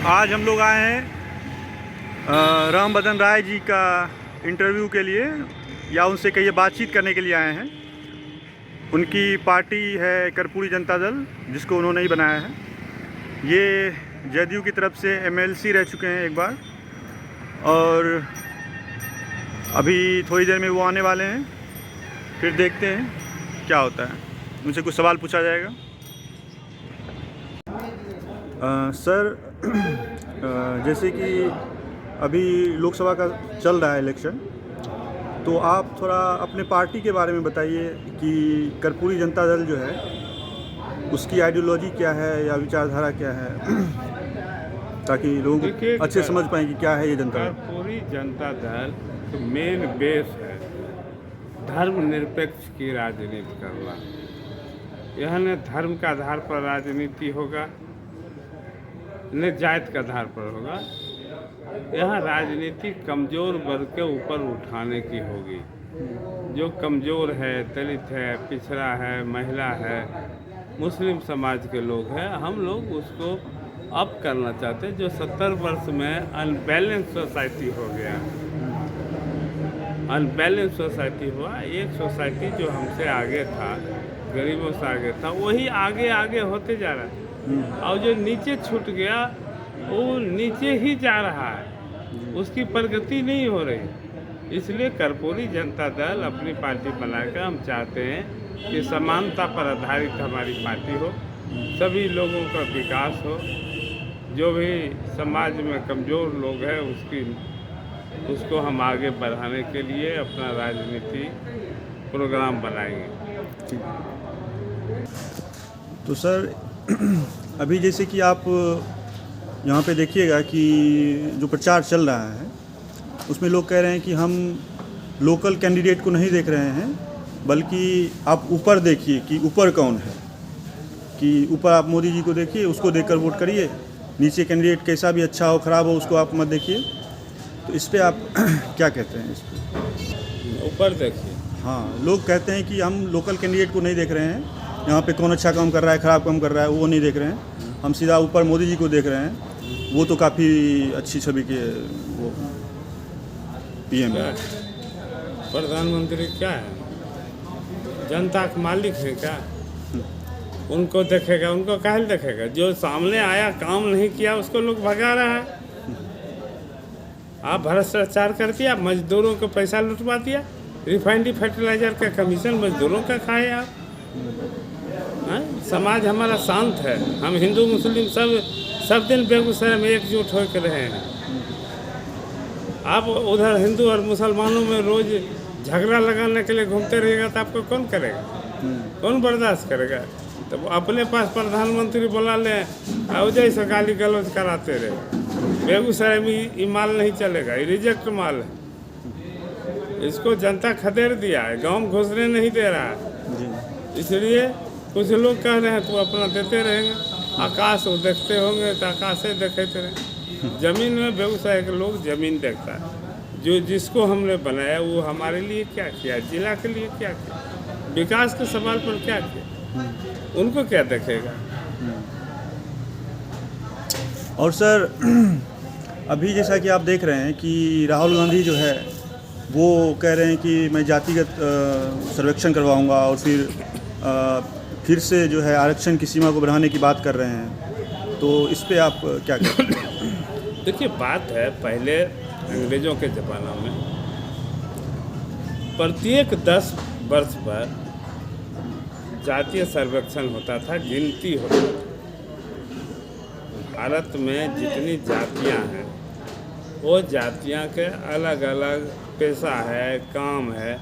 आज हम लोग आए हैं राम बदन राय जी का इंटरव्यू के लिए, या उनसे कहिए बातचीत करने के लिए आए हैं। उनकी पार्टी है कर्पूरी जनता दल, जिसको उन्होंने ही बनाया है। ये जदयू की तरफ से एमएलसी रह चुके हैं एक बार, और अभी थोड़ी देर में वो आने वाले हैं। फिर देखते हैं क्या होता है, उनसे कुछ सवाल पूछा जाएगा। सर जैसे कि अभी लोकसभा का चल रहा है इलेक्शन, तो आप थोड़ा अपने पार्टी के बारे में बताइए कि कर्पूरी जनता दल जो है उसकी आइडियोलॉजी क्या है या विचारधारा क्या है, ताकि लोग अच्छे समझ पाएँ कि क्या है ये जनता दल। कर्पूरी जनता दल तो मेन बेस है धर्मनिरपेक्ष की राजनीति करना। यह न धर्म के आधार पर राजनीति होगा, न जात के आधार पर होगा। यहाँ राजनीति कमज़ोर वर्ग के ऊपर उठाने की होगी। जो कमज़ोर है, दलित है, पिछड़ा है, महिला है, मुस्लिम समाज के लोग हैं, हम लोग उसको अप करना चाहते हैं। जो 70 वर्ष में अनबैलेंस सोसाइटी हो गया, अनबैलेंस सोसाइटी हुआ। एक सोसाइटी जो हमसे आगे था, गरीबों से आगे था, वही आगे आगे होते जा रहा है, और जो नीचे छूट गया वो नीचे ही जा रहा है, उसकी प्रगति नहीं हो रही। इसलिए कर्पूरी जनता दल अपनी पार्टी बनाकर हम चाहते हैं कि समानता पर आधारित हमारी पार्टी हो, सभी लोगों का विकास हो। जो भी समाज में कमज़ोर लोग हैं उसको हम आगे बढ़ाने के लिए अपना राजनीति प्रोग्राम बनाएंगे। तो सर अभी जैसे कि आप यहाँ पे देखिएगा कि जो प्रचार चल रहा है उसमें लोग कह रहे हैं कि हम लोकल कैंडिडेट को नहीं देख रहे हैं, बल्कि आप ऊपर देखिए कि ऊपर कौन है, कि ऊपर आप मोदी जी को देखिए, उसको देखकर वोट करिए। नीचे कैंडिडेट कैसा भी अच्छा हो ख़राब हो उसको आप मत देखिए। तो इस पर आप क्या कहते हैं? इस पर ऊपर देखिए। हाँ, लोग कहते हैं कि हम लोकल कैंडिडेट को नहीं देख रहे हैं, यहाँ पे कौन अच्छा काम कर रहा है, ख़राब काम कर रहा है, वो नहीं देख रहे हैं। हम सीधा ऊपर मोदी जी को देख रहे हैं। वो तो काफ़ी अच्छी छवि के वो पीएम है। प्रधानमंत्री क्या है? जनता का मालिक है क्या? उनको देखेगा, उनको काहे देखेगा? जो सामने आया काम नहीं किया उसको लोग भगा रहा है। आप भ्रष्टाचार कर दिया, मजदूरों को पैसा लुटवा दिया, रिफाइनरी फर्टिलाइजर का कमीशन मजदूरों का खाए आप। समाज हमारा शांत है, हम हिंदू मुस्लिम सब दिन बेगूसराय में एकजुट होकर रहे हैं। आप उधर हिंदू और मुसलमानों में रोज झगड़ा लगाने के लिए घूमते रहेगा तो आपको कौन करेगा? कौन बर्दाश्त करेगा? तो अपने पास प्रधानमंत्री बुला ले और जैसे गाली गलौज कराते रहे। बेगूसराय में ये माल नहीं चलेगा, ये रिजेक्ट माल है। इसको जनता खदेड़ दिया है, गाँव घुसने नहीं दे रहा है। इसलिए कुछ लोग कह रहे हैं तो अपना देते रहेंगे। आकाश वो देखते होंगे तो आकाश से देखते रहें। जमीन में बेगूसराय के लोग जमीन देखता है। जो जिसको हमने बनाया वो हमारे लिए क्या किया, जिला के लिए क्या किया, विकास के सवाल पर क्या किया, उनको क्या देखेगा? और सर अभी जैसा कि आप देख रहे हैं कि राहुल गांधी जो है वो कह रहे हैं कि मैं जातिगत सर्वेक्षण करवाऊंगा, और फिर से जो है आरक्षण की सीमा को बढ़ाने की बात कर रहे हैं। तो इस पे आप क्या कहते हैं? देखिए, बात है पहले अंग्रेज़ों के ज़माना में प्रत्येक 10 वर्ष पर जातीय सर्वेक्षण होता था, गिनती होती थी। भारत में जितनी जातियां हैं वो जातियां के अलग अलग पेशा है, काम है।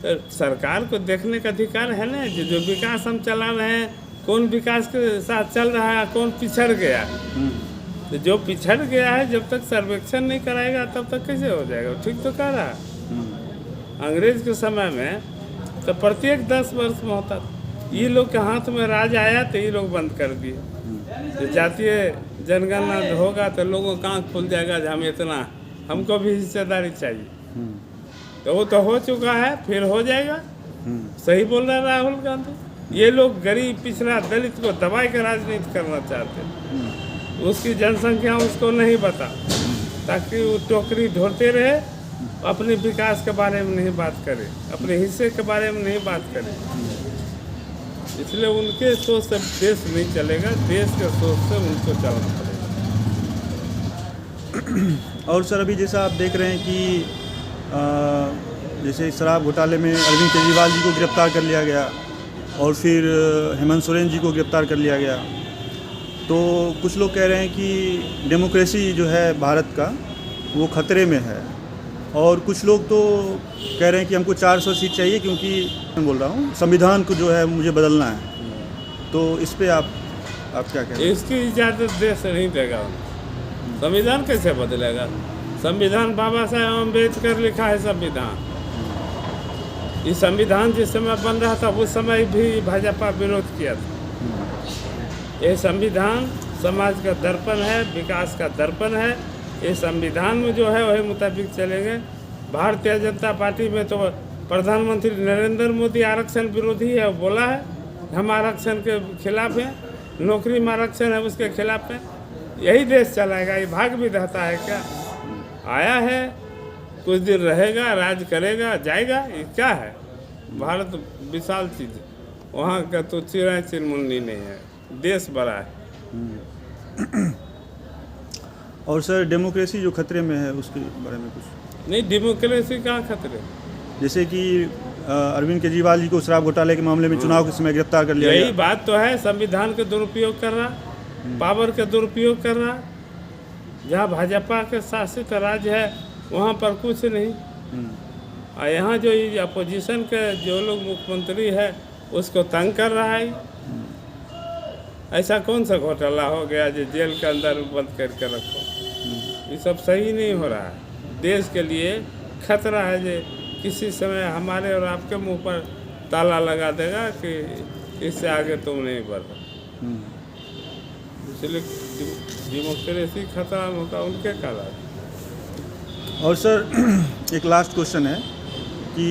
तो सरकार को देखने का अधिकार है ना, जो विकास हम चला रहे हैं, कौन विकास के साथ चल रहा है, कौन पिछड़ गया। तो जो पिछड़ गया है जब तक सर्वेक्षण नहीं कराएगा तब तक कैसे हो जाएगा? ठीक तो कह रहा है। अंग्रेज के समय में तो प्रत्येक 10 वर्ष में होता था। ये लोग के हाथ में राज आया तो ये लोग बंद कर दिए। तो जातीय जनगणना होगा तो लोगों का आँख खुल जाएगा, हम इतना, हमको भी हिस्सेदारी चाहिए। तो वो तो हो चुका है, फिर हो जाएगा। सही बोल रहा है राहुल गांधी। ये लोग गरीब, पिछड़ा, दलित को दबाई कर राजनीति करना चाहते हैं। उसकी जनसंख्या उसको नहीं बता, ताकि वो टोकरी ढोते रहे, अपने विकास के बारे में नहीं बात करे, अपने हिस्से के बारे में नहीं बात करे। इसलिए उनके सोच से देश नहीं चलेगा, देश के सोच से उनको चलना पड़ेगा। और सर अभी जैसा आप देख रहे हैं कि जैसे शराब घोटाले में अरविंद केजरीवाल जी को गिरफ्तार कर लिया गया और फिर हेमंत सोरेन जी को गिरफ्तार कर लिया गया, तो कुछ लोग कह रहे हैं कि डेमोक्रेसी जो है भारत का वो खतरे में है, और कुछ लोग तो कह रहे हैं कि हमको 400 सीट चाहिए क्योंकि मैं बोल रहा हूँ संविधान को जो है मुझे बदलना है। तो इस पे आप क्या कह रहे हैं? इसकी इजाज़त देश नहीं देगा। संविधान कैसे बदलेगा? संविधान बाबा साहेब अम्बेडकर लिखा है संविधान। ये संविधान जिस समय बन रहा था उस समय भी भाजपा विरोध किया था। ये संविधान समाज का दर्पण है, विकास का दर्पण है। ये संविधान में जो है वही मुताबिक चलेंगे। भारतीय जनता पार्टी में तो प्रधानमंत्री नरेंद्र मोदी आरक्षण विरोधी है, बोला है हम आरक्षण के खिलाफ हैं, नौकरी में आरक्षण है उसके खिलाफ है। यही देश चलाएगा? ये भाग विधाता है क्या? आया है, कुछ दिन रहेगा, राज करेगा, जाएगा। ये क्या है? भारत विशाल चीज़ है, वहाँ का तो चिड़ै चिरमुंडी नहीं है, देश बड़ा है। और सर डेमोक्रेसी जो खतरे में है उसके बारे में कुछ? नहीं, डेमोक्रेसी कहाँ खतरे? जैसे कि अरविंद केजरीवाल जी को शराब घोटाले के मामले में चुनाव के समय गिरफ्तार कर लिया गया। यही बात तो है, संविधान के दुरुपयोग कर रहा, पावर के दुरुपयोग कर रहा। जहाँ भाजपा के शासित राज्य है वहाँ पर कुछ नहीं, और यहाँ जो अपोजिशन के जो लोग मुख्यमंत्री है उसको तंग कर रहा है। ऐसा कौन सा घोटाला हो गया जो जेल के अंदर बंद करके रखो? ये सब सही नहीं हो रहा है। देश के लिए खतरा है जो किसी समय हमारे और आपके मुंह पर ताला लगा देगा कि इससे आगे तुम नहीं बढ़ रहे। इसलिए डेमोक्रेसी खतरा होगा उनके कारण। और सर एक लास्ट क्वेश्चन है कि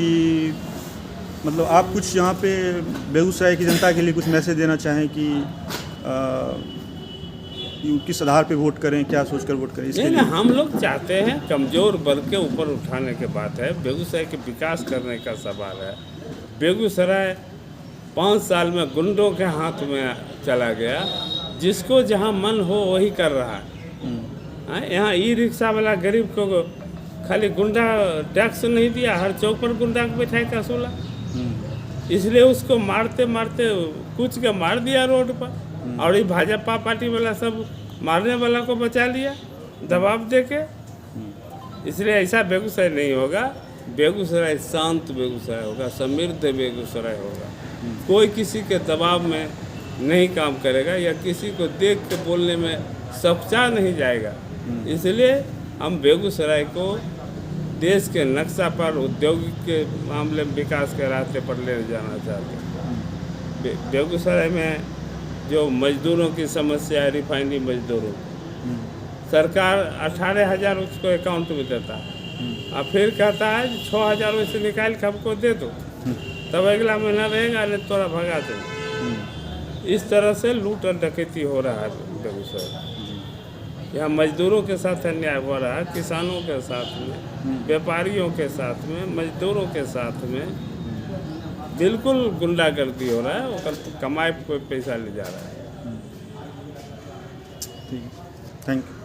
मतलब आप कुछ यहाँ पे बेगूसराय की जनता के लिए कुछ मैसेज देना चाहें कि किस आधार पे वोट करें, क्या सोचकर वोट करें? इसके लिए हम लोग चाहते हैं कमज़ोर वर्ग के ऊपर उठाने के बात है, बेगूसराय के विकास करने का सवाल है। बेगूसराय 5 साल में गुंडों के हाथ में चला गया, जिसको जहाँ मन हो वही कर रहा है। यहाँ ई रिक्शा वाला गरीब को खाली गुंडा टैक्स नहीं दिया, हर चौक पर गुंडा को बैठा के असूला, इसलिए उसको मारते मारते कुछ के मार दिया रोड पर। और ये भाजपा पार्टी वाला सब मारने वाला को बचा लिया दबाव देके। इसलिए ऐसा बेगूसराय नहीं होगा। बेगूसराय शांत बेगूसराय होगा, समृद्ध बेगूसराय होगा। कोई किसी के दबाव में नहीं काम करेगा या किसी को देख के बोलने में सकुचा नहीं जाएगा। इसलिए हम बेगूसराय को देश के नक्शा पर औद्योगिक के मामले में विकास के रास्ते पर ले जाना चाहते हैं। बेगूसराय में जो मजदूरों की समस्या है, रिफाइनरी मजदूरों, सरकार 18,000 उसको अकाउंट में देता है और फिर कहता है 6,000 वैसे निकाल के हमको दे दो, तब अगला महीना रहेगा नहीं तोड़ा भगा देंगे। इस तरह से लूट और डकैती हो रहा है बेगूसराय। यहाँ मजदूरों के साथ अन्याय हो रहा है, किसानों के साथ में, व्यापारियों के साथ में, मजदूरों के साथ में बिल्कुल गुंडागर्दी हो रहा है। वो कमाई कोई पैसा ले जा रहा है। ठीक है, थैंक यू।